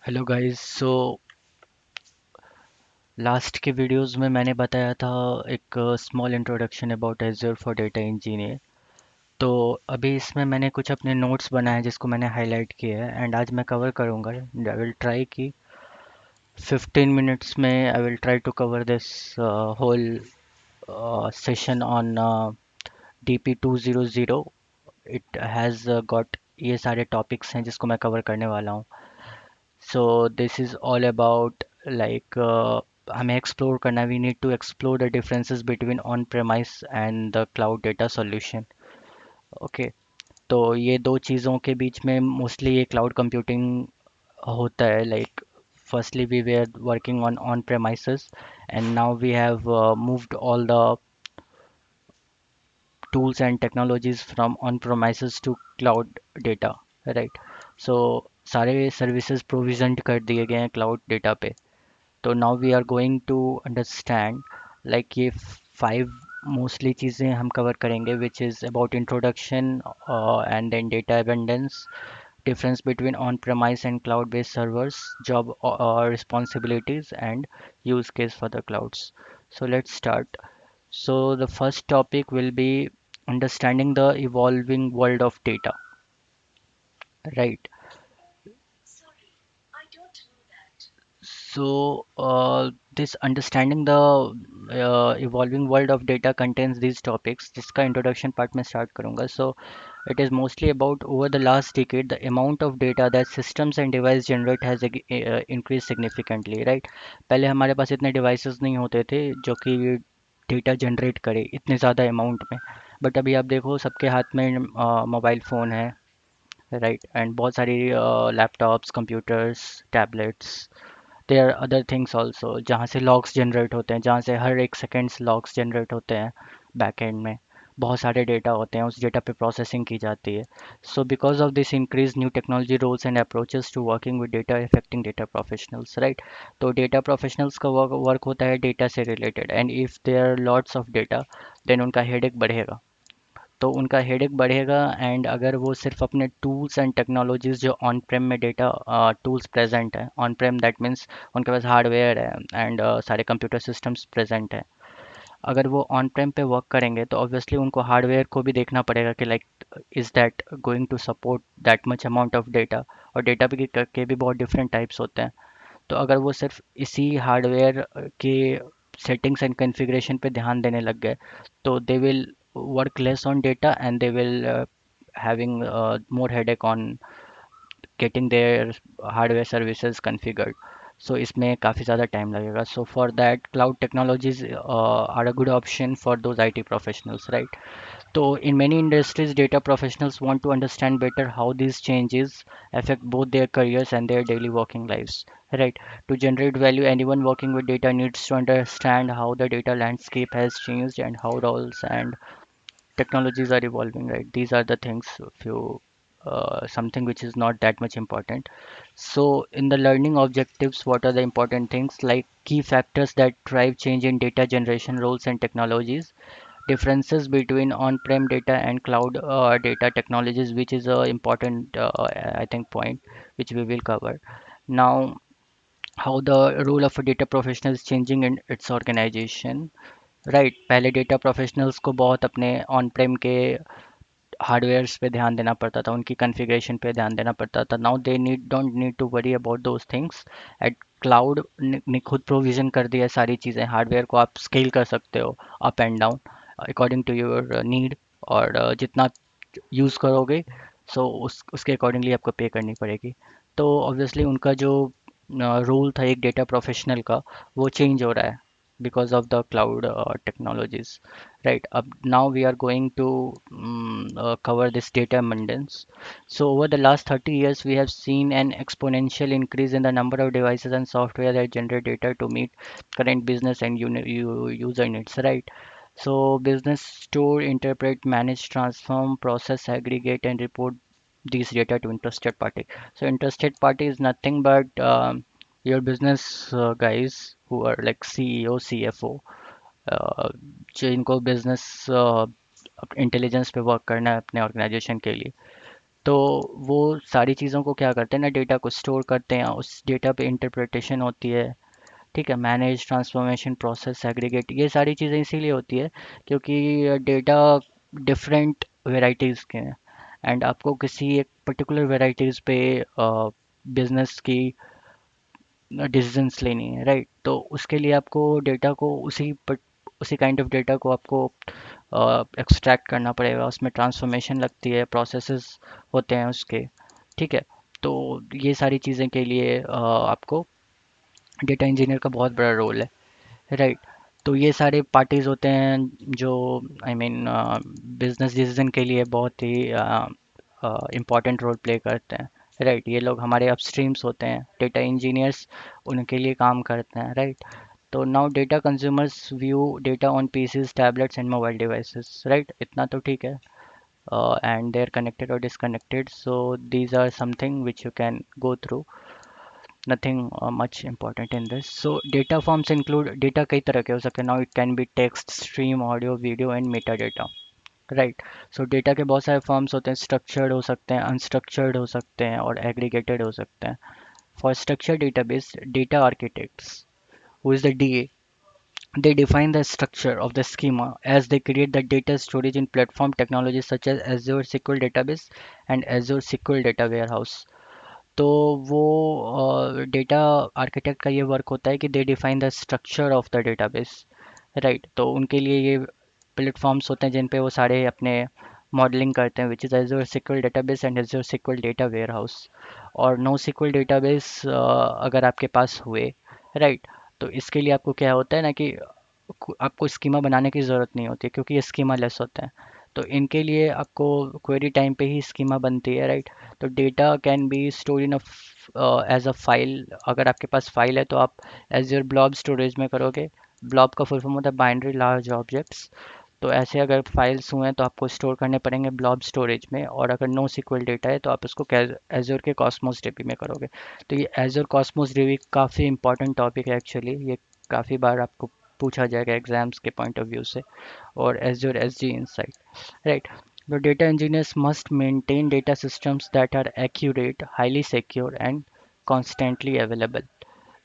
Hello guys. Last के videos में मैंने बताया था एक small introduction about Azure for data engineer. तो अभी इसमें मैंने कुछ अपने नोट्स बनाए हैं जिसको मैंने हाईलाइट किया है एंड आज मैं कवर करूँगा। आई विल ट्राई कि 15 मिनट्स में I will try to cover this whole session on DP200। It has got ये सारे टॉपिक्स हैं जिसको मैं कवर करने वाला हूँ। So this is all about like हमें एक्सप्लोर करना है। We need to explore the differences between on premise and the cloud data solution. Okay, तो ये दो चीज़ों के बीच में मोस्टली ये क्लाउड कंप्यूटिंग होता है। Like firstly we were working on premises and now we have moved all the tools and technologies from on premises to cloud data, right? So सारे सर्विसेज प्रोविजन कर दिए गए हैं क्लाउड डेटा पे। तो now we are going to understand like ये five mostly चीज़ें हम कवर करेंगे which is about introduction and then data abundance, difference between on-premise and cloud-based servers, job responsibilities, and use case for the clouds. So let's start. So the first topic will be understanding the evolving world of data, right? This understanding the evolving world of data contains these topics. जिसका introduction part में start करूँगा. So it is mostly about over the last decade, the amount of data that systems and devices generate has increased significantly, right? पहले हमारे पास इतने devices नहीं होते थे जो कि डेटा जनरेट करे इतने ज़्यादा अमाउंट में। बट अभी आप देखो सबके हाथ में मोबाइल फ़ोन है, राइट? एंड बहुत सारी laptops, computers, tablets, there are other things also जहाँ से लॉग्स जनरेट होते हैं, जहाँ से हर एक सेकेंड्स लॉग्स जनरेट होते हैं। बैक एंड में बहुत सारे डेटा होते हैं, उस डेटा पे प्रोसेसिंग की जाती है। So because of this increase new technology roles and approaches to working with data affecting data professionals, right? तो डेटा प्रोफेशनल्स का वर्क होता है डेटा से related, and if there are lots of data then उनका headache बढ़ेगा। तो उनका headache बढ़ेगा एंड अगर वो सिर्फ अपने टूल्स एंड टेक्नोलॉजीज जो ऑन प्रेम में डेटा टूल्स प्रेजेंट है, ऑन प्रेम दैट मीन्स उनके पास हार्डवेयर है एंड सारे कंप्यूटर सिस्टम्स प्रेजेंट है। अगर वो ऑन प्रेम पे वर्क करेंगे तो ऑब्वियसली उनको हार्डवेयर को भी देखना पड़ेगा कि like is that going to support that much amount of data. और डेटा भी के भी बहुत डिफरेंट टाइप्स होते हैं। तो अगर वो सिर्फ इसी हार्डवेयर के सेटिंग्स एंड कॉन्फ़िगरेशन पे ध्यान देने लग गए तो they will work less on data and they will having more headache on getting their hardware services configured. So इसमें काफ़ी ज़्यादा टाइम लगेगा. So for that cloud technologies are a good option for those IT professionals, right? So in many industries, data professionals want to understand better how these changes affect both their careers and their daily working lives. Right. To generate value, anyone working with data needs to understand how the data landscape has changed and how roles and technologies are evolving. Right. These are the things. Few something which is not that much important. So in the learning objectives, what are the important things like key factors that drive change in data generation roles and technologies, differences between on-prem data and cloud data technologies, which is a important I think point which we will cover. Now how the role of a data professional is changing in its organization, right? पहले data professionals को बहुत अपने on-prem के hardwares पे ध्यान देना पड़ता था, उनकी कॉन्फ़िगरेशन पे ध्यान देना पड़ता था। Now they need don't need to worry about those things. At cloud ने खुद प्रोविज़न कर दिया है सारी चीज़ें, हार्डवेयर को आप स्केल कर सकते हो up and down according to your need. और जितना यूज़ करोगे सो उसके अकॉर्डिंगली आपको पे करनी पड़ेगी। तो ऑब्वियसली उनका जो रोल था एक डेटा प्रोफेशनल का वो चेंज हो रहा है because of the cloud technologies, right? Now we are going to cover this data abundance. So over the last 30 years we have seen an exponential increase in the number of devices and software that generate data to meet current business and user needs, right? So business store, interpret, manage, transform, process, aggregate, and report these data to interested party. So interested party is nothing but your business guys who are like CEO, CFO, जिनको business intelligence पे work करना है अपने organisation के लिए। तो वो सारी चीज़ों को क्या करते हैं ना, डेटा को स्टोर करते हैं, उस डेटा पे इंटरप्रिटेशन होती है। ठीक है, मैनेज, ट्रांसफॉर्मेशन, प्रोसेस, एग्रीगेट, ये सारी चीज़ें इसीलिए होती है क्योंकि डेटा डिफरेंट वेराइटीज़ के हैं एंड आपको किसी एक पर्टिकुलर वेराइटीज़ पे बिजनेस की डिसीजंस लेनी है, राइट। तो उसके लिए आपको डेटा को उसी काइंड ऑफ डेटा को आपको एक्सट्रैक्ट करना पड़ेगा, उसमें ट्रांसफॉर्मेशन लगती है, प्रोसेसेस होते हैं उसके। ठीक है, तो ये सारी चीज़ें के लिए आपको डेटा इंजीनियर का बहुत बड़ा रोल है, राइट। तो ये सारे पार्टीज होते हैं जो आई मीन बिजनेस डिसीजन के लिए बहुत ही इम्पोर्टेंट रोल प्ले करते हैं, राइट। ये लोग हमारे अपस्ट्रीम्स होते हैं, डेटा इंजीनियर्स उनके लिए काम करते हैं, राइट। तो now data consumers view data on PCs, tablets and mobile devices, right. इतना तो ठीक है, and they're connected or disconnected, so these are something which you can go through, nothing much important in this. So data forms include data कई तरह के हो सकते हैं, now it can be text, stream, audio, video and metadata, right. So data के बहुत सारे forms होते हैं, स्ट्रक्चर्ड हो सकते हैं, अनस्ट्रक्चर्ड हो सकते हैं और एग्रीगेटेड हो सकते हैं। For structure database, data architects, who is the DA, they define the structure of the schema as they create the data storage in platform technologies such as Azure SQL Database and Azure SQL Data Warehouse। तो वो data architect का ये work होता है कि दे define the structure of the database, right. तो उनके लिए ये प्लेटफॉर्म्स होते हैं जिन पे वो सारे अपने मॉडलिंग करते हैं, which is Azure SQL database and Azure SQL data warehouse. और नो सिक्वल डेटाबेस अगर आपके पास हुए, राइट, तो इसके लिए आपको क्या होता है ना कि आपको स्कीमा बनाने की ज़रूरत नहीं होती क्योंकि ये स्कीमा लेस होते हैं। तो इनके लिए आपको क्वेरी टाइम पे ही स्कीमा बनती है, राइट। तो data can be store in as a file, अगर आपके पास फाइल है तो आप एज योर ब्लॉब स्टोरेज में करोगे। ब्लॉब का फुल फॉर्म होता है बाइनरी लार्ज ऑब्जेक्ट्स। तो ऐसे अगर फाइल्स हुए हैं तो आपको स्टोर करने पड़ेंगे ब्लॉब स्टोरेज में, और अगर नो सिक्वल डेटा है तो आप इसको एजोर के कॉस्मोस डीबी में करोगे। तो ये एजोर कॉस्मोस डीबी काफ़ी इंपॉर्टेंट टॉपिक है एक्चुअली, ये काफ़ी बार आपको पूछा जाएगा एग्जाम्स के पॉइंट ऑफ व्यू से। और एजोर S G insight, right. The data engineers must maintain data systems that are accurate, highly secure and constantly available।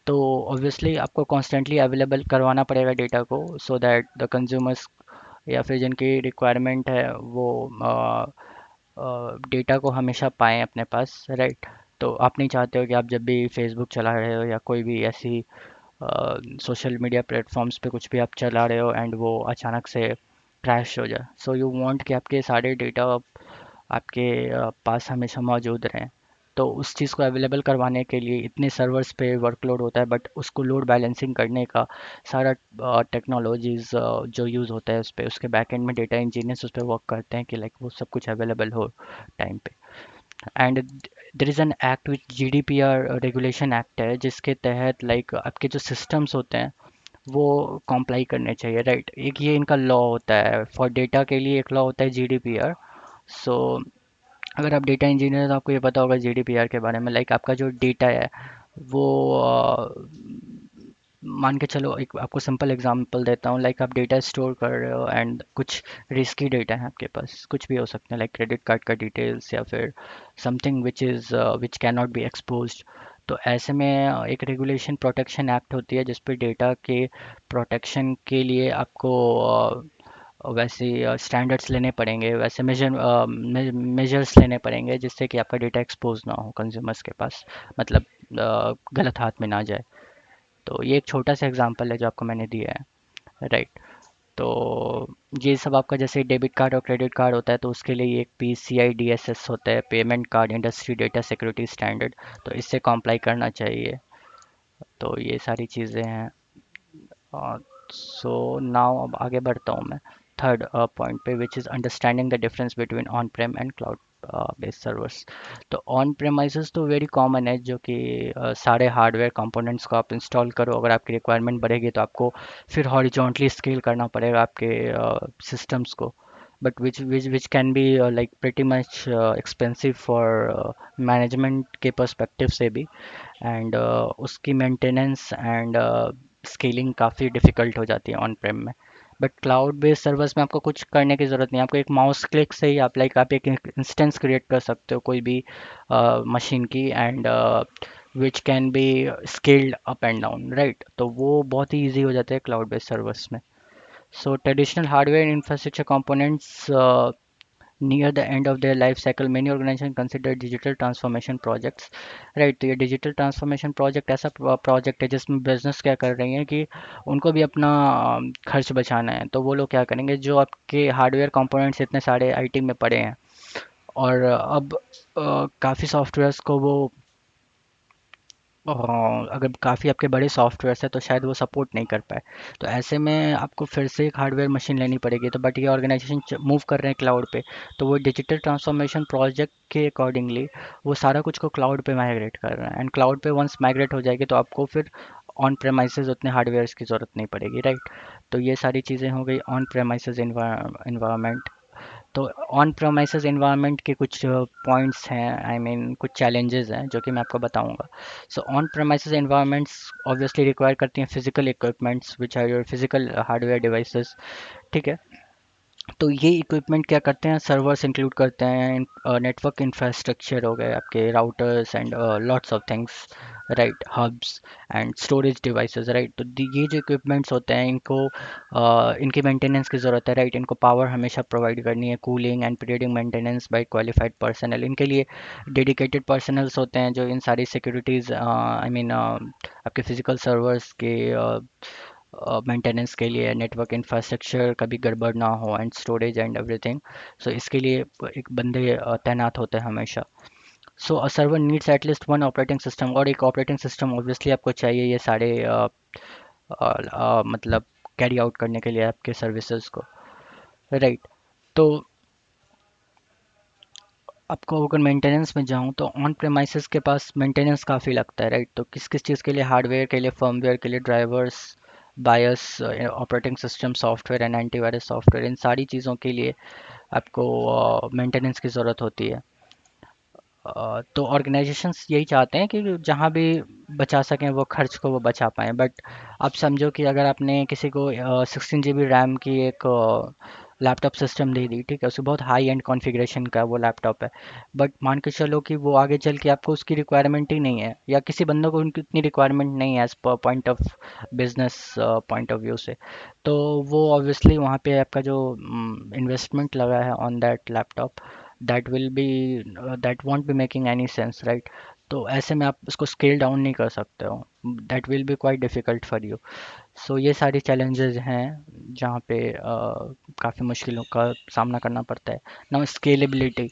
तो ऑब्वियसली आपको कॉन्स्टेंटली अवेलेबल करवाना पड़ेगा डेटा को, सो दैट द कंज्यूमर्स या फिर जिनकी रिक्वायरमेंट है वो डेटा को हमेशा पाएँ अपने पास, राइट। तो आप नहीं चाहते हो कि आप जब भी फेसबुक चला रहे हो या कोई भी ऐसी सोशल मीडिया प्लेटफॉर्म्स पे कुछ भी आप चला रहे हो एंड वो अचानक से क्रैश हो जाए। सो यू वांट कि आपके सारे डेटा आपके पास हमेशा मौजूद रहें। तो उस चीज़ को अवेलेबल करवाने के लिए इतने सर्वर्स पे वर्कलोड होता है, बट उसको लोड बैलेंसिंग करने का सारा टेक्नोलॉजीज़ जो यूज़ होता है उस पे, उसके बैक एंड में डेटा इंजीनियर्स उस पर वर्क करते हैं कि लाइक वो सब कुछ अवेलेबल हो टाइम पे। And there is an act which GDPR regulation act है, जिसके तहत लाइक आपके जो सिस्टम्स होते हैं वो कॉम्प्लाई करने चाहिए, राइट। एक ये इनका लॉ होता है फॉर डेटा के लिए, एक लॉ होता है GDPR। सो अगर आप डेटा इंजीनियर हो तो आपको ये पता होगा GDPR के बारे में, लाइक आपका जो डेटा है वो मान के चलो, एक आपको सिंपल एग्जांपल देता हूँ, लाइक आप डेटा स्टोर कर रहे हो एंड कुछ रिस्की डेटा है आपके पास, कुछ भी हो सकते हैं लाइक क्रेडिट कार्ड का डिटेल्स या फिर something which can not be exposed. तो ऐसे में एक रेगुलेशन प्रोटेक्शन एक्ट होती है जिस पे डेटा के प्रोटेक्शन के लिए आपको वैसे स्टैंडर्ड्स लेने पड़ेंगे, वैसे मेजर्स लेने पड़ेंगे जिससे कि आपका डेटा एक्सपोज ना हो कंज्यूमर्स के पास, मतलब गलत हाथ में ना जाए। तो ये एक छोटा सा एग्जांपल है जो आपको मैंने दिया है, राइट। तो ये सब आपका जैसे डेबिट कार्ड और क्रेडिट कार्ड होता है तो उसके लिए एक PCI DSS होता है, payment card industry data security standard. तो इससे कॉम्प्लाई करना चाहिए। तो ये सारी चीज़ें हैं। सो नाउ अब आगे बढ़ता हूँ मैं थर्ड पॉइंट पे, which is understanding the difference between on prem and cloud based servers. तो ऑन प्रेमाइजेस तो वेरी कॉमन है, जो कि सारे हार्डवेयर कंपोनेंट्स को आप इंस्टॉल करो, अगर आपकी रिक्वायरमेंट बढ़ेगी तो आपको फिर हॉरिजॉन्टली स्केल करना पड़ेगा आपके सिस्टम्स को, but which can be like pretty much expensive for management के पर्सपेक्टिव से भी। एंड उसकी मेंटेनेंस एंड स्केलिंग काफ़ी डिफ़िकल्ट हो जाती है ऑन प्रेम में। बट क्लाउड बेस्ड सर्वर्स में आपको कुछ करने की ज़रूरत नहीं, आपको एक माउस क्लिक से ही आप एक इंस्टेंस क्रिएट कर सकते हो कोई भी मशीन की, and which can be scaled up and down, right. तो वो बहुत ही ईजी हो जाता है क्लाउड बेस्ड सर्वर्स में। सो traditional hardware infrastructure components near the end of their life cycle, many organizations consider digital transformation projects, right। तो ये digital transformation project ऐसा प्रोजेक्ट है जिसमें बिजनेस क्या कर रही है कि उनको भी अपना खर्च बचाना है। तो वो लोग क्या करेंगे, जो आपके हार्डवेयर कंपोनेंट्स इतने सारे आईटी में पड़े हैं, और अब काफ़ी सॉफ्टवेयर्स को वो अगर काफ़ी आपके बड़े सॉफ्टवेयर्स हैं तो शायद वो सपोर्ट नहीं कर पाए। तो ऐसे में आपको फिर से एक हार्डवेयर मशीन लेनी पड़ेगी। तो बट ये ऑर्गेनाइजेशन मूव कर रहे हैं क्लाउड पे, तो वो डिजिटल ट्रांसफॉर्मेशन प्रोजेक्ट के अकॉर्डिंगली वो सारा कुछ को क्लाउड पे माइग्रेट कर रहे हैं। एंड क्लाउड पे वंस माइग्रेट हो जाएगी तो आपको फिर ऑन प्रेमाइसेस उतने हार्डवेयर्स की ज़रूरत नहीं पड़ेगी, राइट। तो ये सारी चीज़ें हो गई ऑन प्रेमाइसेस इन्वायरमेंट। तो ऑन प्रोमाइसेस इन्वायरमेंट के कुछ पॉइंट्स हैं, आई मीन कुछ चैलेंजेस हैं जो कि मैं आपको बताऊंगा। So on premises environments obviously require करती हैं physical equipments which are your physical hardware devices, ठीक है। तो ये इक्विपमेंट क्या करते हैं, सर्वर्स इंक्लूड करते हैं, नेटवर्क इंफ्रास्ट्रक्चर हो गए आपके routers and lots of things, right, hubs and storage devices, right. तो ये जो इक्विपमेंट्स होते हैं इनको इनकी मेंटेनेंस की ज़रूरत है, राइट। इनको पावर हमेशा प्रोवाइड करनी है, cooling and periodic maintenance by qualified personnel. इनके लिए डेडिकेटेड पर्सनल्स होते हैं जो इन सारी सिक्योरिटीज़ आई मीन आपके फिजिकल सर्वर्स के मेंटेनेंस के लिए, नेटवर्क इंफ्रास्ट्रक्चर कभी गड़बड़ ना हो and storage and everything. So इसके लिए एक बंदे तैनात होते हैं हमेशा। So a server needs at least one operating system, और एक ऑपरेटिंग सिस्टम ऑब्वियसली आपको चाहिए ये सारे मतलब कैरी आउट करने के लिए आपके सर्विसेज को, राइट। तो आपको अगर मेंटेनेंस में जाऊँ तो ऑन प्रेमाइसेस के पास मेंटेनेंस काफ़ी लगता है, राइट। तो किस किस चीज़ के लिए, हार्डवेयर के लिए, फर्मवेयर के लिए, drivers, BIOS, operating system software and antivirus software, इन सारी चीज़ों के लिए आपको मेंटेनेंस की ज़रूरत होती है। तो ऑर्गेनाइजेशंस यही चाहते हैं कि जहाँ भी बचा सकें वो खर्च को वो बचा पाएँ। बट आप समझो कि अगर आपने किसी को 16 GB रैम की एक लैपटॉप सिस्टम दे दी, ठीक है, उसको बहुत हाई एंड कॉन्फ़िगरेशन का वो लैपटॉप है, बट मान के चलो कि वो आगे चल के आपको उसकी रिक्वायरमेंट ही नहीं है, या किसी बंदे को उनकी उतनी रिक्वायरमेंट नहीं है as per point of business point of view से, तो वो ऑब्वियसली वहाँ पे आपका जो इन्वेस्टमेंट लगा है on that laptop, that will B that want be making any sense, right. तो ऐसे में आप उसको स्केल डाउन नहीं कर सकते हो, that will be quite difficult for you. So ये सारी चैलेंजेस हैं जहाँ पे काफ़ी मुश्किलों का सामना करना पड़ता है। Now scalability.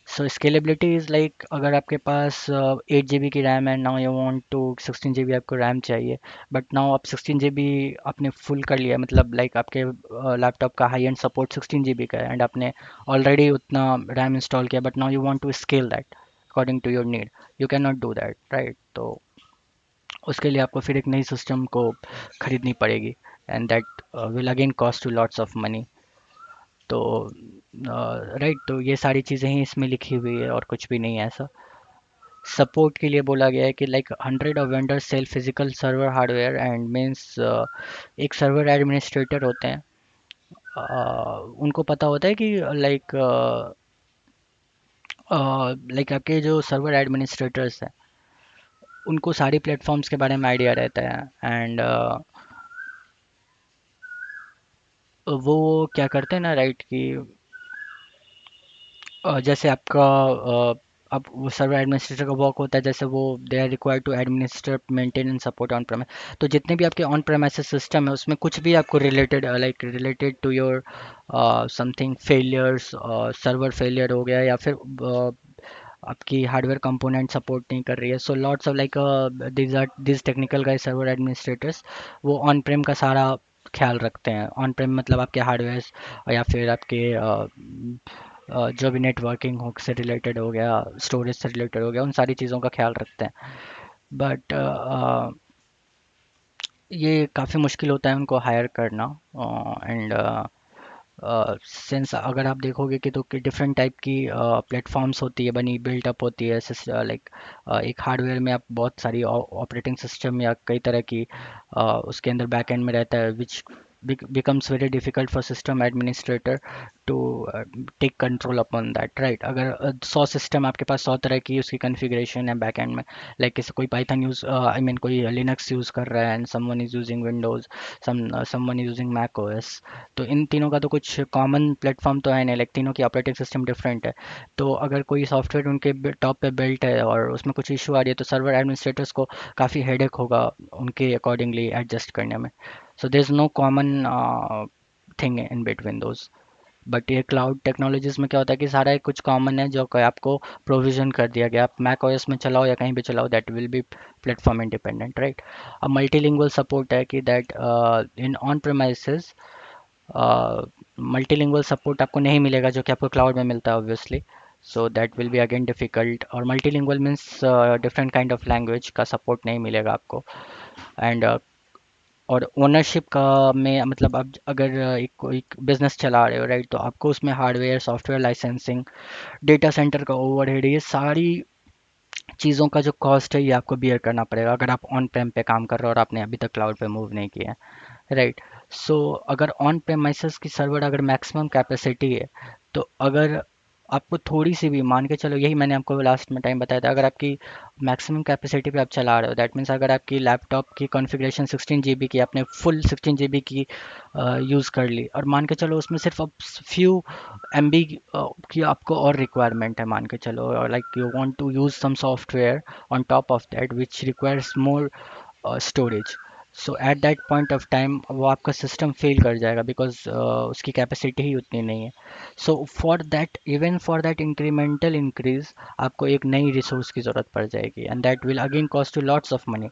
So scalability is like, अगर आपके पास 8 GB की रैम है, now you want to 16 GB आपको रैम चाहिए, बट नाउ आप 16 GB आपने फुल कर लिया, मतलब लाइक आपके लैपटॉप का हाई एंड सपोर्ट 16 GB का है, एंड आपने ऑलरेडी उतना रैम इंस्टॉल किया, but now you want to scale that according to your need, you can not do that, right. तो उसके लिए आपको फिर एक नई सिस्टम को खरीदनी पड़ेगी, and that will again cost you lots of money. तो राइट, तो ये सारी चीज़ें ही इसमें लिखी हुई है और कुछ भी नहीं है ऐसा। सपोर्ट के लिए बोला गया है कि like 100 of vendors sell physical server hardware and means एक सर्वर एडमिनिस्ट्रेटर होते हैं, उनको पता होता है कि लाइक आपके जो सर्वर एडमिनिस्ट्रेटर्स हैं उनको सारी प्लेटफॉर्म्स के बारे में आइडिया रहता है, एंड वो क्या करते हैं ना, राइट, कि जैसे आपका अब वो सर्वर एडमिनिस्ट्रेटर का वर्क होता है, जैसे वो they are required to administer maintain and support on premise. तो जितने भी आपके ऑन प्रेमिस सिस्टम है उसमें कुछ भी आपको related related to your something failures, server failure हो गया, या फिर आपकी हार्डवेयर कंपोनेंट सपोर्ट नहीं कर रही है, so lots of like this technical guys server administrators वो ऑन प्रेम का सारा ख्याल रखते हैं। ऑन प्रेम मतलब आपके हार्डवेयर या फिर आपके जो भी नेटवर्किंग हो से रिलेटेड हो गया, स्टोरेज से रिलेटेड हो गया, उन सारी चीज़ों का ख्याल रखते हैं। बट ये काफ़ी मुश्किल होता है उनको हायर करना, एंड सिंस अगर आप देखोगे कि तो डिफरेंट टाइप की प्लेटफॉर्म्स होती है, बनी बिल्ट अप होती है, लाइक एक हार्डवेयर में आप बहुत सारी ऑपरेटिंग सिस्टम या कई तरह की उसके अंदर बैक एंड में रहता है, विच becomes very difficult for system administrator to take control upon that, right? अगर 100 सिस्टम आपके पास 100 तरह की उसकी कॉन्फ़िगरेशन है बैकएंड में, लाइक किसी कोई पाइथन यूज़ आई मीन कोई लिनक्स यूज़ कर रहा है and someone is using Windows, someone is using Mac OS, तो इन तीनों का तो कुछ कॉमन प्लेटफॉर्म तो है नहीं, लाइक तीनों की ऑपरेटिंग सिस्टम डिफरेंट है। तो अगर कोई सॉफ्टवेयर उनके टॉप पे बिल्ट है और उसमें कुछ इशू आ रही है तो सर्वर एडमिनिस्ट्रेटर्स को काफ़ी हेडेक होगा उनके अकॉर्डिंगली एडजस्ट करने में। So there is no common thing in between those. But ये क्लाउड टेक्नोलॉजीज में क्या होता है कि सारा एक कुछ कॉमन है जो कि आपको प्रोविजन कर दिया गया, आप मैक ओएस में चलाओ या कहीं भी चलाओ, that will B platform independent, right? अब मल्टीलिंगुअल सपोर्ट है कि that in on premises multilingual support आपको नहीं मिलेगा जो कि आपको क्लाउड में मिलता है obviously. So that will be again difficult, और multilingual means different kind of language का सपोर्ट नहीं मिलेगा आपको। एंड और ओनरशिप का में मतलब आप अगर एक कोई बिजनेस चला रहे हो, राइट, तो आपको उसमें hardware software licensing, data centre का ओवरहेड, ये सारी चीज़ों का जो कॉस्ट है ये आपको बियर करना पड़ेगा अगर आप ऑन प्रेम पे काम कर रहे हो और आपने अभी तक क्लाउड पे मूव नहीं किया है, राइट? सो अगर ऑन प्रेमाइसेस की सर्वर अगर मैक्सिमम कैपेसिटी है, तो अगर आपको थोड़ी सी भी मान के चलो, यही मैंने आपको लास्ट में टाइम बताया था, अगर आपकी मैक्सिमम कैपेसिटी पे आप चला रहे हो, दैट मीन्स अगर आपकी लैपटॉप की कॉन्फ़िगरेशन 16 GB की, आपने फुल 16 GB की यूज़ कर ली, और मान के चलो उसमें सिर्फ अब फ्यू MB की आपको और रिक्वायरमेंट है, मान के चलो, और like you want to use some software on top of that which requires more storage. So at that point of time वो आपका सिस्टम फेल कर जाएगा बिकॉज उसकी कैपेसिटी ही उतनी नहीं है। So for that, even for that incremental increase, आपको एक नई रिसोर्स की ज़रूरत पड़ जाएगी and that will again cost you lots of money.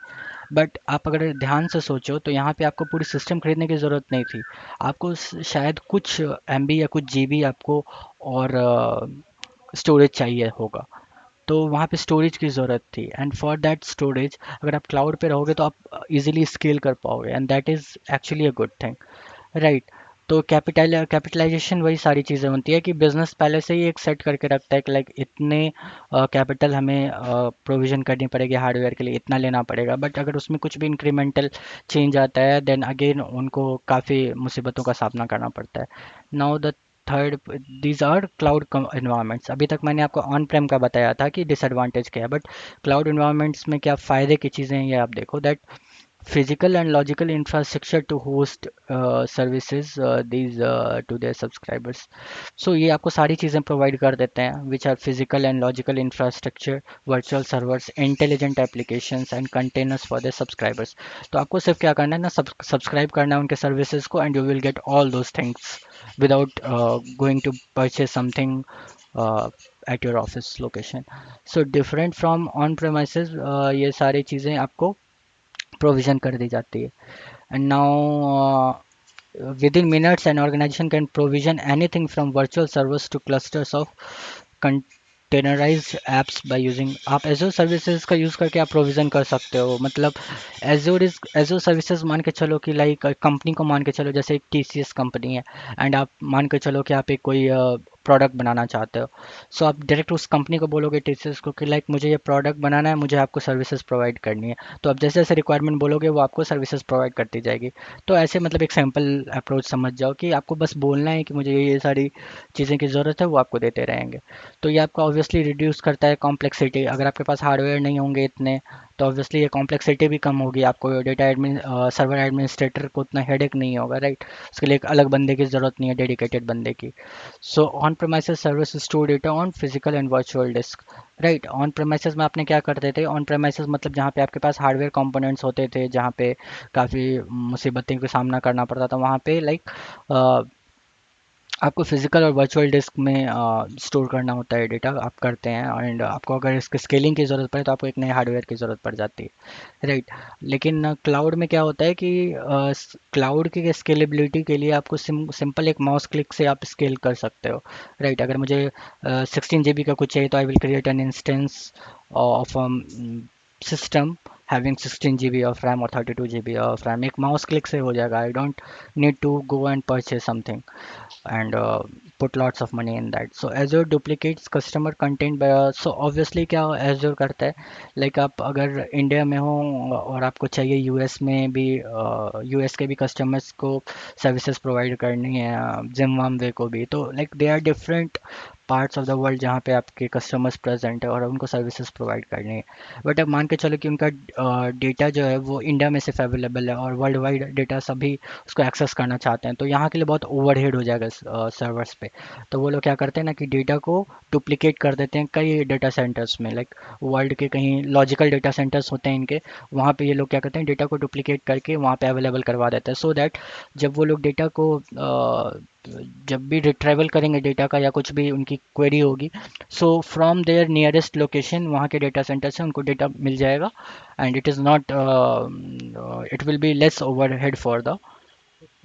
But आप अगर ध्यान से सोचो तो यहाँ पे आपको पूरी सिस्टम खरीदने की ज़रूरत नहीं थी, आपको शायद कुछ MB या कुछ GB आपको और स्टोरेज चाहिए होगा, तो वहाँ पे स्टोरेज की ज़रूरत थी, एंड फॉर दैट स्टोरेज अगर आप क्लाउड पे रहोगे तो आप इजीली स्केल कर पाओगे and that is actually a good thing, right? तो कैपिटलाइजेशन वही सारी चीज़ें होती है कि बिजनेस पहले से ही एक सेट करके रखता है कि लाइक इतने कैपिटल हमें प्रोविज़न करनी पड़ेगी हार्डवेयर के लिए, इतना लेना पड़ेगा, बट अगर उसमें कुछ भी इंक्रीमेंटल चेंज आता है देन अगेन उनको काफ़ी मुसीबतों का सामना करना पड़ता है। Now the third, these are cloud environments. अभी तक मैंने आपको ऑन प्रेम का बताया था कि डिसएडवांटेज क्या है, बट क्लाउड इन्वायरमेंट्स में क्या फ़ायदे की चीज़ें हैं ये आप देखो, that physical and logical infrastructure to host services these to their subscribers। So ये आपको सारी चीज़ें प्रोवाइड कर देते हैं which are physical and logical infrastructure, virtual servers, intelligent applications and containers for their subscribers। तो आपको सिर्फ क्या करना है ना, सब्सक्राइब करना है उनके सर्विसेज को and you will get all those things without going to purchase something at your office location। So different from on premises, ये सारी चीज़ें आपको प्रोविज़न कर दी जाती है। And now within minutes an organization can provision anything from virtual servers to clusters of containerized apps by using. आप Azure services का use करके आप प्रोविज़न कर सकते हो, मतलब एजोर सर्विसेज मान के चलो कि लाइक कंपनी को मान के चलो, जैसे एक TCS कंपनी है एंड आप मान के चलो कि आप एक कोई प्रोडक्ट बनाना चाहते हो। सो आप डायरेक्ट उस कंपनी को बोलोगे TCS को कि लाइक मुझे ये प्रोडक्ट बनाना है, मुझे आपको सर्विसेज प्रोवाइड करनी है, तो आप जैसे जैसे रिक्वायरमेंट बोलोगे वो आपको सर्विसेज प्रोवाइड करती जाएगी। तो ऐसे मतलब एक सिंपल अप्रोच समझ जाओ कि आपको बस बोलना है कि मुझे ये सारी चीज़ें की ज़रूरत है, वो आपको देते रहेंगे। तो ये आपका ऑब्वियसली रिड्यूस करता है कॉम्प्लेक्सिटी, अगर आपके पास हार्डवेयर नहीं होंगे इतने तो ऑब्वियसली ये कॉम्प्लेक्सिटी भी कम होगी, आपको डेटा एडमिन सर्वर एडमिनिस्ट्रेटर को उतना हेडेक नहीं होगा, राइट? उसके लिए एक अलग बंदे की ज़रूरत नहीं है, डेडिकेटेड बंदे की। So on premises service store data on physical and virtual disc, right? On premises में आपने क्या करते थे, ऑन प्रेमाइसेस मतलब जहाँ पे आपके पास हार्डवेयर कंपोनेंट्स होते थे, जहाँ पे काफ़ी मुसीबतों का सामना करना पड़ता था, वहाँ पे लाइक आपको फिजिकल और वर्चुअल डिस्क में स्टोर करना होता है डेटा, आप करते हैं, एंड आपको अगर इसके स्केलिंग की ज़रूरत पड़े तो आपको एक नए हार्डवेयर की ज़रूरत पड़ जाती है, राइट? लेकिन क्लाउड में क्या होता है कि क्लाउड की स्केलेबिलिटी के लिए आपको सिंपल एक माउस क्लिक से आप स्केल कर सकते हो, राइट? अगर मुझे 16 GB का कुछ चाहिए तो I will create an instance of system having 16 GB of RAM और 32 GB ऑफ रैम एक माउस क्लिक से हो जाएगा. I don't need to go and purchase something and put lots of money in that. So Azure duplicates customer content by, so obviously क्या Azure करता है, like आप अगर इंडिया में हो और आपको चाहिए यूएस में भी, यूएस के भी कस्टमर्स को सर्विसेज प्रोवाइड करनी है, जिम्बाब्वे को भी, तो like they are different parts of the world जहाँ पे आपके कस्टमर्स प्रेजेंट है और उनको सर्विसेज प्रोवाइड करनी है. बट अब मान के चलो कि उनका डेटा जो है वो इंडिया में सिर्फ अवेलेबल है और वर्ल्ड वाइड डेटा सभी उसको एक्सेस करना चाहते हैं, तो यहाँ के लिए बहुत ओवरहेड हो जाएगा सर्वर्स पे. तो वो लोग क्या करते हैं ना कि डेटा को डुप्लीकेट कर देते हैं कई डेटा सेंटर्स में, लाइक वर्ल्ड के कहीं लॉजिकल डेटा सेंटर्स होते हैं इनके, वहाँ पे ये लोग क्या करते हैं डेटा को डुप्लीकेट करके वहाँ पे अवेलेबल करवा देते हैं, सो दैट जब वो लोग डेटा को जब भी रिट्राइवल करेंगे डेटा का या कुछ भी उनकी क्वेरी होगी, so from there nearest location वहाँ के डेटा सेंटर से उनको डेटा मिल जाएगा. And it is not, it will be less overhead for the,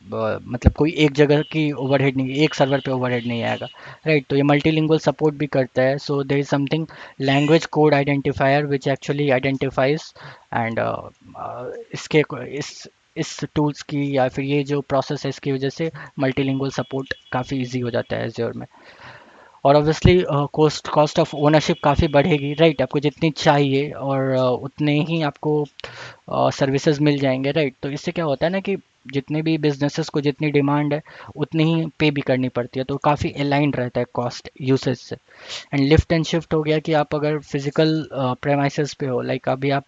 मतलब कोई एक जगह की ओवरहेड नहीं, एक सर्वर पे ओवरहेड नहीं आएगा, राइट. तो ये मल्टीलिंगुअल सपोर्ट भी करता है. So there is something language code identifier which actually identifies and इसके इस टूल्स की या फिर ये जो प्रोसेस है इसकी वजह से मल्टीलिंगुअल सपोर्ट काफ़ी इजी हो जाता है एज्योर में. और obviously cost cost of ownership काफ़ी बढ़ेगी, राइट. आपको जितनी चाहिए और उतने ही आपको सर्विसेज मिल जाएंगे, राइट. तो इससे क्या होता है ना कि जितने भी बिजनेसेस को जितनी डिमांड है उतनी ही पे भी करनी पड़ती है, तो काफ़ी अलाइंड रहता है कॉस्ट यूसेज से. एंड लिफ्ट एंड शिफ्ट हो गया कि आप अगर फिजिकल प्रेमाइसेस पे हो, लाइक अभी आप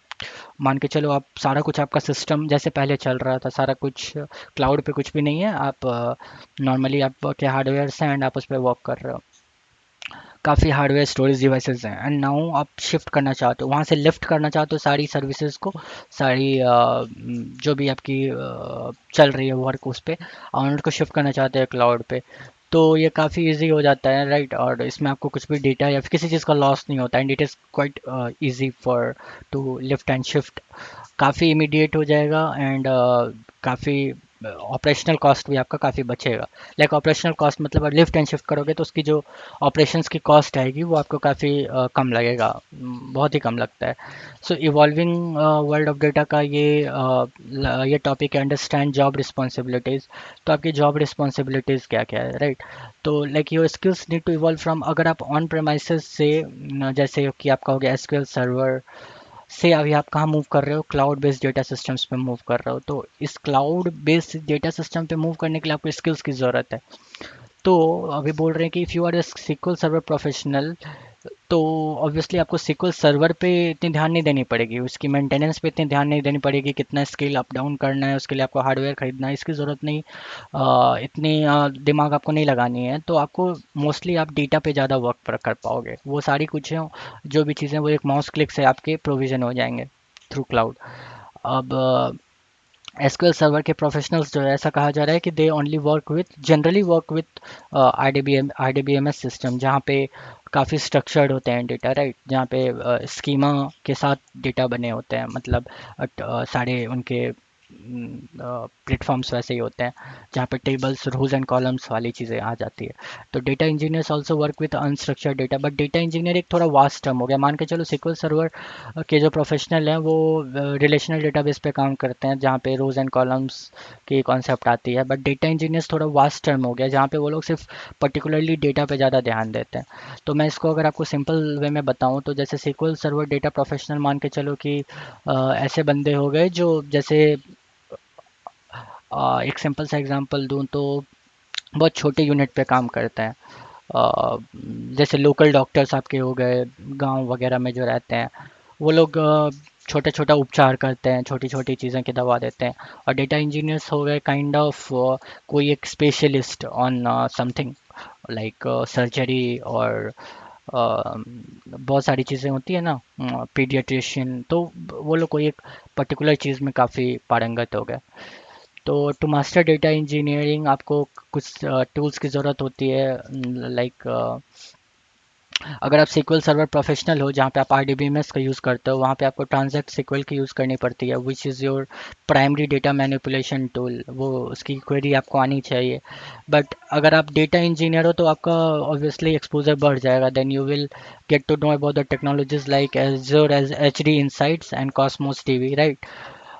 मान के चलो आप सारा कुछ आपका सिस्टम जैसे पहले चल रहा था, सारा कुछ क्लाउड पे कुछ भी नहीं है, आप नॉर्मली आप के हार्डवेयर हैं एंड आप उस पर वर्क कर रहे हो, काफ़ी हार्डवेयर स्टोरेज डिवाइसेस हैं, एंड नाउ आप शिफ्ट करना चाहते हो वहाँ से लिफ्ट करना चाहते हो सारी सर्विसेज को, सारी जो भी आपकी चल रही है वर्क उस पर, और उनको शिफ्ट करना चाहते हैं क्लाउड पे. तो ये काफ़ी इजी हो जाता है, राइट. और इसमें आपको कुछ भी डेटा या फिर किसी चीज़ का लॉस नहीं होता, and it is quite easy for to lift and shift. काफ़ी इमीडिएट हो जाएगा एंड काफ़ी ऑपरेशनल कॉस्ट भी आपका काफ़ी बचेगा. लाइक ऑपरेशनल कॉस्ट मतलब आप लिफ्ट एंड शिफ्ट करोगे तो उसकी जो ऑपरेशंस की कॉस्ट आएगी वो आपको काफ़ी कम लगेगा, बहुत ही कम लगता है. सो इवॉल्विंग वर्ल्ड ऑफ डेटा का ये टॉपिक है अंडरस्टैंड जॉब रिस्पॉन्सिबिलिटीज़. तो आपकी जॉब रिस्पॉन्सिबिलिटीज़ क्या क्या है, राइट. तो like your skills need to evolve from, अगर आप ऑन प्रेमाइसेस से जैसे कि आपका हो गया एसक्यूएल सर्वर से अभी आप कहाँ मूव कर रहे हो, क्लाउड बेस्ड डेटा सिस्टम्स पे मूव कर रहे हो, तो इस क्लाउड बेस्ड डेटा सिस्टम पे मूव करने के लिए आपको स्किल्स की ज़रूरत है. तो अभी बोल रहे हैं कि if you are a SQL server professional, तो ऑब्वियसली आपको SQL सर्वर पे इतनी ध्यान नहीं देनी पड़ेगी, उसकी मेंटेनेंस पे इतनी ध्यान नहीं देनी पड़ेगी, कितना स्केल अप डाउन करना है उसके लिए आपको हार्डवेयर खरीदना है इसकी ज़रूरत नहीं, इतनी दिमाग आपको नहीं लगानी है. तो आपको मोस्टली आप डेटा पे ज़्यादा वर्क कर पाओगे, वो सारी कुछ हैं जो भी चीज़ें वो एक माउस क्लिक से आपके प्रोविज़न हो जाएंगे थ्रू क्लाउड. अब एसक्यूएल सर्वर के प्रोफेशनल्स जो है ऐसा कहा जा रहा है कि they only work with generally work with R D B M S system, जहाँ पे काफ़ी स्ट्रक्चर्ड होते हैं डेटा, राइट. जहाँ पे स्कीमा के साथ डेटा बने होते हैं, मतलब सारे उनके प्लेटफॉर्म्स वैसे ही होते हैं जहाँ पे टेबल्स रोज एंड कॉलम्स वाली चीज़ें आ जाती है. तो data engineers also work with unstructured data, but data engineer एक थोड़ा वास्ट टर्म हो गया. मान के चलो सिक्वल सर्वर के जो प्रोफेशनल हैं वो रिलेशनल डेटाबेस पे काम करते हैं जहाँ पे रोज एंड कॉलम्स की कॉन्सेप्ट आती है, बट डेटा इंजीनियर्स थोड़ा वास्ट टर्म हो गया जहाँ पे वो लोग सिर्फ पर्टिकुलरली डेटा पे ज़्यादा ध्यान देते हैं. तो मैं इसको अगर आपको सिंपल वे में बताऊँ तो जैसे सिक्वल सर्वर डेटा प्रोफेशनल मान के चलो कि ऐसे बंदे हो गए जो जैसे एक सिंपल सा एग्जांपल दूं तो बहुत छोटे यूनिट पे काम करते हैं. अ, जैसे लोकल डॉक्टर्स आपके हो गए गांव वगैरह में जो रहते हैं, वो लोग छोटा छोटा उपचार करते हैं, छोटी छोटी चीज़ें की दवा देते हैं. और डेटा इंजीनियर्स हो गए काइंड ऑफ कोई एक specialist on something like surgery और बहुत सारी चीज़ें होती है ना, पीडियाट्रिशियन, तो वो लोग कोई एक पर्टिकुलर चीज़ में काफ़ी पारंगत हो गए. तो टू मास्टर डेटा इंजीनियरिंग आपको कुछ टूल्स की ज़रूरत होती है, लाइक अगर आप SQL सर्वर प्रोफेशनल हो जहाँ पे आप RDBMS का यूज़ करते हो, वहाँ पे आपको ट्रांजैक्ट SQL की यूज़ करनी पड़ती है, which is your primary data manipulation tool. वो उसकी क्वेरी आपको आनी चाहिए। बट अगर आप डेटा इंजीनियर हो तो आपका ऑब्वियसली एक्सपोजर बढ़ जाएगा। Then you will get to know about the technologies like Azure HD insights and Cosmos DB, right.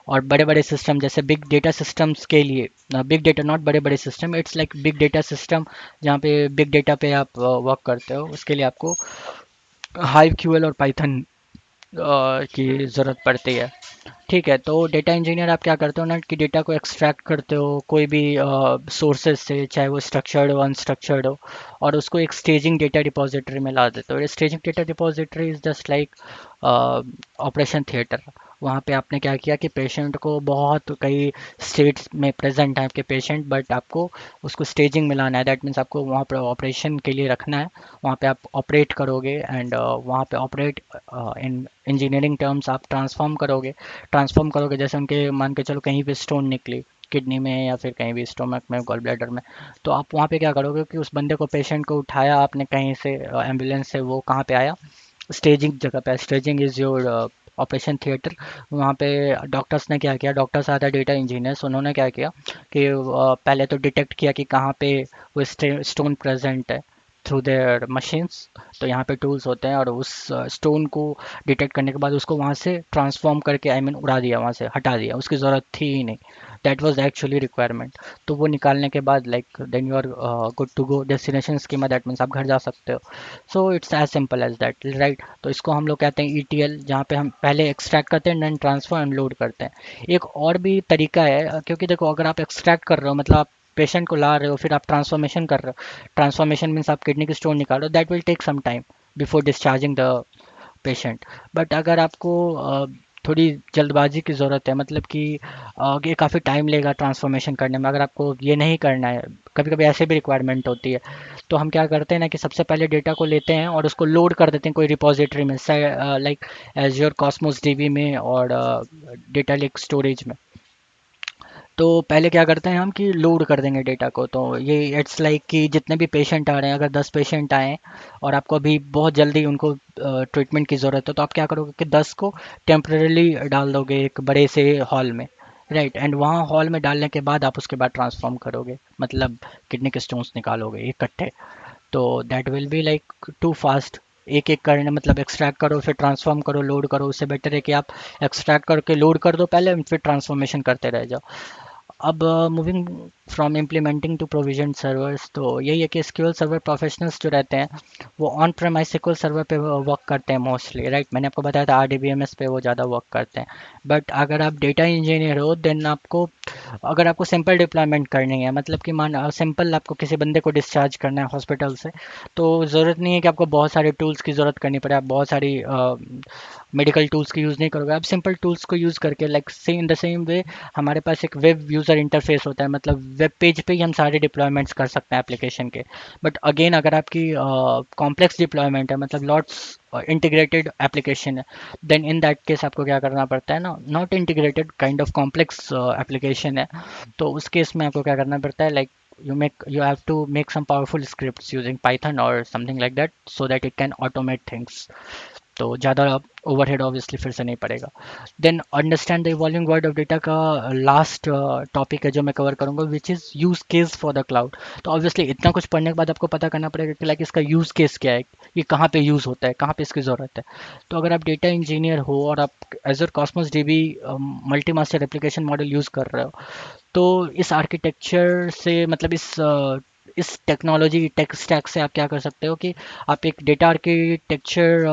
और बड़े बड़े सिस्टम जैसे बिग डेटा सिस्टम्स के लिए, बिग डेटा नॉट बड़े बड़े system, it's like big data system जहाँ पे बिग डेटा पे आप वर्क करते हो, उसके लिए आपको हाई क्यूएल और पाइथन की ज़रूरत पड़ती है। ठीक है, तो डेटा इंजीनियर आप क्या करते हो ना कि डेटा को एक्सट्रैक्ट करते हो कोई भी सोर्सेज से, चाहे वो स्ट्रक्चर्ड हो अनस्ट्रक्चर्ड हो, और उसको एक स्टेजिंग डेटा डिपॉजिटरी में ला देते हो। Staging data depository is just like operation theatre. वहाँ पे आपने क्या किया कि पेशेंट को, बहुत कई स्टेट्स में प्रेजेंट है आपके पेशेंट, बट आपको उसको स्टेजिंग में लाना है। दैट मीन्स आपको वहाँ पर ऑपरेशन के लिए रखना है, वहाँ पे आप ऑपरेट करोगे, एंड वहाँ पे ऑपरेट इन इंजीनियरिंग टर्म्स आप ट्रांसफॉर्म करोगे। जैसे उनके मान के चलो कहीं पे स्टोन निकली किडनी में या फिर कहीं भी स्टोमक में, गॉल ब्लैडर में, तो आप वहाँ पे क्या करोगे कि उस बंदे को, पेशेंट को उठाया आपने कहीं से एम्बुलेंस से, वो कहाँ पे आया, स्टेजिंग जगह पे। Staging is your operation theatre. वहाँ पे डॉक्टर्स ने क्या किया, doctors are the data engineers, उन्होंने क्या किया कि पहले तो डिटेक्ट किया कि कहाँ पे वो स्टोन प्रेजेंट है थ्रू देयर मशीन्स। तो यहाँ पे टूल्स होते हैं, और उस स्टोन को डिटेक्ट करने के बाद उसको वहाँ से ट्रांसफॉर्म करके, आई मीन उड़ा दिया, वहाँ से हटा दिया, उसकी ज़रूरत थी ही नहीं। That was actually requirement. तो वो निकालने के बाद like then you are good to go destination schema, that means आप घर जा सकते हो। So it's as simple as that, right. तो इसको हम लोग कहते हैं ETL, जहाँ पे हम पहले एक्सट्रैक्ट करते हैं, देन ट्रांसफर एंड लोड करते हैं। एक और भी तरीका है, क्योंकि देखो अगर आप एक्सट्रैक्ट कर रहे हो मतलब आप पेशेंट को ला रहे हो, फिर आप ट्रांसफॉर्मेशन कर रहे हो। ट्रांसफॉर्मेशन मीन्स आप किडनी की स्टोन निकाल रहे हो, that will take some time before discharging the patient. But अगर आपको थोड़ी जल्दबाजी की ज़रूरत है, मतलब कि ये काफ़ी टाइम लेगा ट्रांसफॉर्मेशन करने में, अगर आपको ये नहीं करना है, कभी कभी ऐसे भी रिक्वायरमेंट होती है, तो हम क्या करते हैं ना कि सबसे पहले डेटा को लेते हैं और उसको लोड कर देते हैं कोई रिपोजिटरी में, लाइक एज्योर कॉस्मोस DB में और डेटा लेक स्टोरेज में। तो पहले क्या करते हैं हम कि लोड कर देंगे डेटा को। तो ये इट्स लाइक कि जितने भी पेशेंट आ रहे हैं, अगर 10 पेशेंट आए और आपको अभी बहुत जल्दी उनको ट्रीटमेंट की ज़रूरत है, तो आप क्या करोगे कि 10 को टेम्परेली डाल दोगे एक बड़े से हॉल में, राइट। एंड वहाँ हॉल में डालने के बाद आप उसके बाद ट्रांसफॉर्म करोगे, मतलब किडनी के स्टोन्स निकालोगे इकट्ठे। तो that will be like too fast. एक एक करने मतलब एक्सट्रैक्ट करो फिर ट्रांसफॉर्म करो लोड करो, उससे बेटर है कि आप एक्सट्रैक्ट करके लोड कर दो पहले, फिर ट्रांसफॉर्मेशन करते रह जाओ। अब moving from implementing to provision servers, तो यही है कि SQL सर्वर प्रोफेशनल्स जो रहते हैं वो ऑन प्रेमाइज SQL सर्वर पे वर्क करते हैं मोस्टली, राइट। मैंने आपको बताया था RDBMS पे वो ज़्यादा वर्क करते हैं। बट अगर आप डेटा इंजीनियर हो, देन आपको, अगर आपको सिंपल डिप्लॉयमेंट करनी है, मतलब कि मान सिंपल आपको किसी बंदे को डिस्चार्ज करना है हॉस्पिटल से, तो ज़रूरत नहीं है कि आपको बहुत सारे टूल्स की ज़रूरत करनी पड़े, आप बहुत सारी मेडिकल टूल्स की यूज़ नहीं करोगे। आप सिंपल टूल्स को यूज़ करके, like same in the same way हमारे पास एक वेब यूज़र इंटरफेस होता है, मतलब वेब पेज पे ही हम सारे डिप्लॉयमेंट्स कर सकते हैं एप्लीकेशन के। बट अगेन अगर आपकी कॉम्प्लेक्स डिप्लॉयमेंट है, मतलब लॉट्स इंटीग्रेटेड एप्लीकेशन है, देन इन दैट केस आपको क्या करना पड़ता है ना, not integrated kind of complex application है, तो उस केस में आपको क्या करना पड़ता है, like you have to make some powerful scripts using Python or something like that so that it can automate things। तो ज़्यादा ओवरहेड ऑब्वियसली फिर से नहीं पड़ेगा। Then understand the evolving word of data का लास्ट टॉपिक है जो मैं कवर करूँगा, which is use case for the cloud. तो ऑब्वियसली इतना कुछ पढ़ने के बाद आपको पता करना पड़ेगा कि लाइक इसका यूज़ केस क्या है, ये कहाँ पे यूज़ होता है, कहाँ पे इसकी ज़रूरत है। तो अगर आप डेटा इंजीनियर हो और आप Azure Cosmos DB multi master application model use कर रहे हो, तो इस आर्किटेक्चर से, मतलब इस टेक्नोलॉजी टेक स्टैक से आप क्या कर सकते हो कि आप एक डेटा आर्किटेक्चर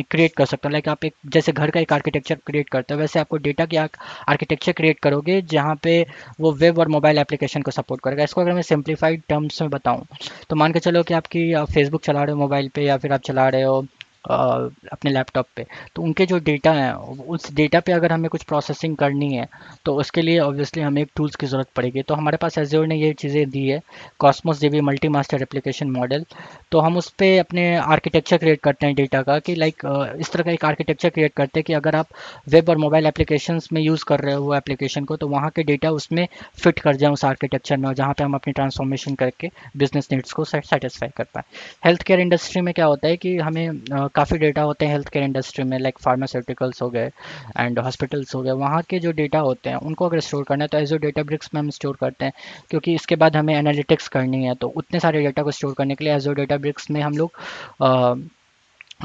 क्रिएट कर सकते हो। लाइक आप एक जैसे घर का एक आर्किटेक्चर क्रिएट करते हो, वैसे आपको डेटा की आर्किटेक्चर क्रिएट करोगे जहाँ पे वो वेब और मोबाइल एप्लीकेशन को सपोर्ट करेगा। इसको अगर मैं सिंप्लीफाइड टर्म्स में बताऊँ, तो मान के चलो कि आपकी आप फेसबुक चला रहे हो मोबाइल पे, या फिर आप चला रहे हो अपने लैपटॉप पे। तो उनके जो डेटा हैं, उस डेटा पे अगर हमें कुछ प्रोसेसिंग करनी है तो उसके लिए ऑब्वियसली हमें एक टूल्स की ज़रूरत पड़ेगी। तो हमारे पास एज्योर ने ये चीज़ें दी है, Cosmos dB multi master application model. तो हम उस पे अपने आर्किटेक्चर क्रिएट करते हैं डेटा का, कि लाइक इस तरह का एक आर्किटेक्चर क्रिएट करते हैं कि अगर आप वेब और मोबाइल एप्लीकेशंस में यूज़ कर रहे हो वो एप्लीकेशन को, तो वहाँ के डेटा उसमें फिट कर जाए उस आर्किटेक्चर में, जहाँ पे हम अपनी ट्रांसफॉर्मेशन करके बिजनेस नीड्स को सेटिस्फाई कर पाएँ। हेल्थ केयर इंडस्ट्री में क्या होता है कि हमें काफ़ी डेटा होते हैं हेल्थ केयर इंडस्ट्री में, लाइक फार्मास्यूटिकल्स हो गए एंड हॉस्पिटल्स हो गए। वहाँ के जो डेटा होते हैं उनको अगर स्टोर करना है तो एजो डेटा ब्रिक्स में हम स्टोर करते हैं, क्योंकि इसके बाद हमें एनालिटिक्स करनी है। तो उतने सारे डेटा को स्टोर करने के लिए एजो डेटा ब्रिक्स में हम लोग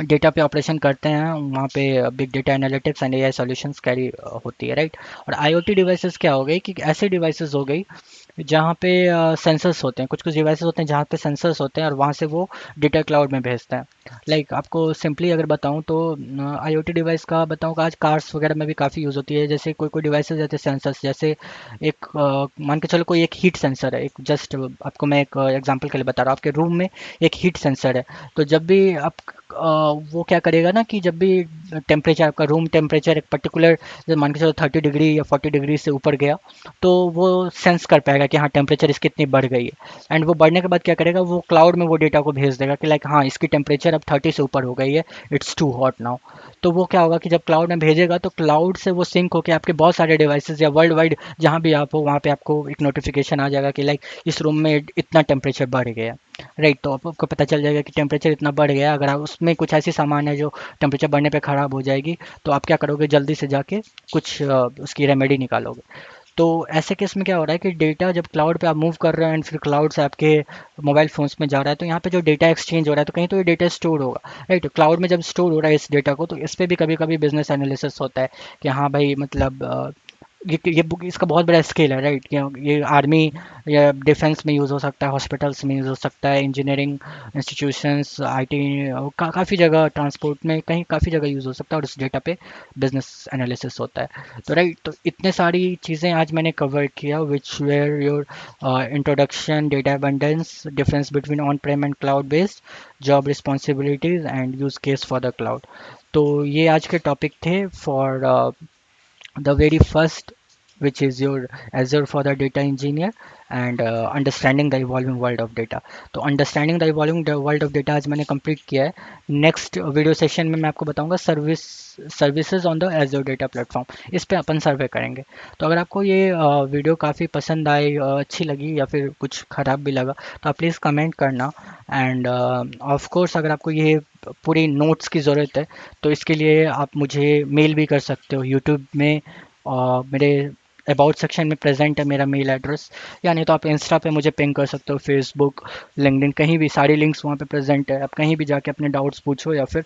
डेटा पे ऑपरेशन करते हैं। वहाँ पे big data analytics and AI solutions carry होती है, राइट। और आईओटी डिवाइसेस क्या हो गई कि ऐसे डिवाइसेस हो गई जहाँ पे सेंसर्स होते हैं, कुछ कुछ डिवाइसेस होते हैं जहाँ पे सेंसर्स होते हैं और वहाँ से वो डेटा क्लाउड में भेजते हैं। लाइक आपको सिंपली अगर बताऊँ तो आईओटी डिवाइस का बताऊँ, आज कार्स वगैरह में भी काफ़ी यूज़ होती है। जैसे कोई कोई डिवाइसेस जैसे सेंसर्स, जैसे एक मान के चलो कोई एक हीट सेंसर है, एक जस्ट आपको मैं एक एग्जांपल के लिए बता रहा हूँ, आपके रूम में एक हीट सेंसर है। तो जब भी आप वो क्या करेगा ना कि जब भी टेम्परेचर, आपका रूम टेम्परेचर एक पर्टिकुलर, जब मान के चलो 30 डिग्री या 40 डिग्री से ऊपर गया, तो वो सेंस कर पाएगा कि हाँ टेम्परेचर इसकी इतनी बढ़ गई है। एंड वो बढ़ने के बाद क्या करेगा, वो क्लाउड में वो डेटा को भेज देगा कि लाइक हाँ इसकी टेम्परेचर अब 30 से ऊपर हो गई है, इट्स टू हॉट नाउ। तो वो क्या होगा कि जब क्लाउड में भेजेगा तो क्लाउड से वो सिंक होकर आपके बहुत सारे डिवाइसेस या वर्ल्ड वाइड जहाँ भी आप हो वहाँ पे आपको एक नोटिफिकेशन आ जाएगा कि लाइक इस रूम में इतना टेम्परेचर बढ़ गया। राइट, तो आपको पता चल जाएगा कि टेम्परेचर इतना बढ़ गया। अगर आप उसमें कुछ ऐसी सामान है जो टेम्परेचर बढ़ने पे ख़राब हो जाएगी, तो आप क्या करोगे, जल्दी से जाके कुछ उसकी रेमेडी निकालोगे। तो ऐसे केस में क्या हो रहा है कि डेटा जब क्लाउड पे आप मूव कर रहे हो एंड फिर क्लाउड से आपके मोबाइल फ़ोन्स में जा रहा है, तो यहाँ पे जो डेटा एक्सचेंज हो रहा है तो कहीं तो ये डेटा स्टोर होगा। राइट, क्लाउड में जब स्टोर हो रहा है इस डेटा को, तो इस पे भी कभी कभी बिजनेस एनालिसिस होता है कि हाँ भाई मतलब ये बुक इसका बहुत बड़ा स्केल है, राइट। ये आर्मी या डिफेंस में यूज़ हो सकता है, हॉस्पिटल्स में यूज़ हो सकता है, इंजीनियरिंग इंस्टीट्यूशंस, आईटी, काफ़ी जगह, ट्रांसपोर्ट में कहीं काफ़ी जगह यूज़ हो सकता है, और उस डेटा पे बिजनेस एनालिसिस होता है। तो राइट, तो इतने सारी चीज़ें आज मैंने कवर किया, which were your introduction, data abundance, difference between on prem and cloud based, job responsibilities and use case for the cloud. तो ये आज के टॉपिक थे for the very first, which is your Azure for the data engineer, and understanding the evolving world of data. तो understanding the evolving world of data आज मैंने complete किया है। नेक्स्ट वीडियो सेशन में मैं आपको बताऊंगा services on the एजोर data platform, इस पे अपन सर्वे करेंगे। तो अगर आपको ये वीडियो काफ़ी पसंद आई, अच्छी लगी, या फिर कुछ ख़राब भी लगा, तो आप प्लीज़ कमेंट करना। एंड ऑफ कोर्स अगर आपको ये पूरी नोट्स की ज़रूरत है तो इसके लिए आप मुझे मेल भी कर सकते हो। यूट्यूब में मेरे अबाउट सेक्शन में प्रेजेंट है मेरा मेल एड्रेस, या नहीं तो आप इंस्टा पे मुझे पिंग कर सकते हो, फेसबुक, लिंक्डइन, कहीं भी सारी लिंक्स वहाँ पे प्रेजेंट है। आप कहीं भी जाके अपने डाउट्स पूछो, या फिर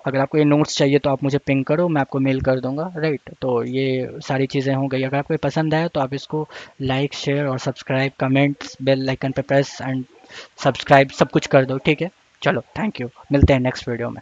अगर आपको ये नोट्स चाहिए तो आप मुझे पिंग करो, मैं आपको मेल कर दूंगा। राइट, तो ये सारी चीज़ें हो गई। अगर आपको ये पसंद आया तो आप इसको लाइक, शेयर और सब्सक्राइब, कमेंट्स, बेल आइकन पे प्रेस एंड सब्सक्राइब सब कुछ कर दो, ठीक है। चलो, थैंक यू, मिलते हैं नेक्स्ट वीडियो में।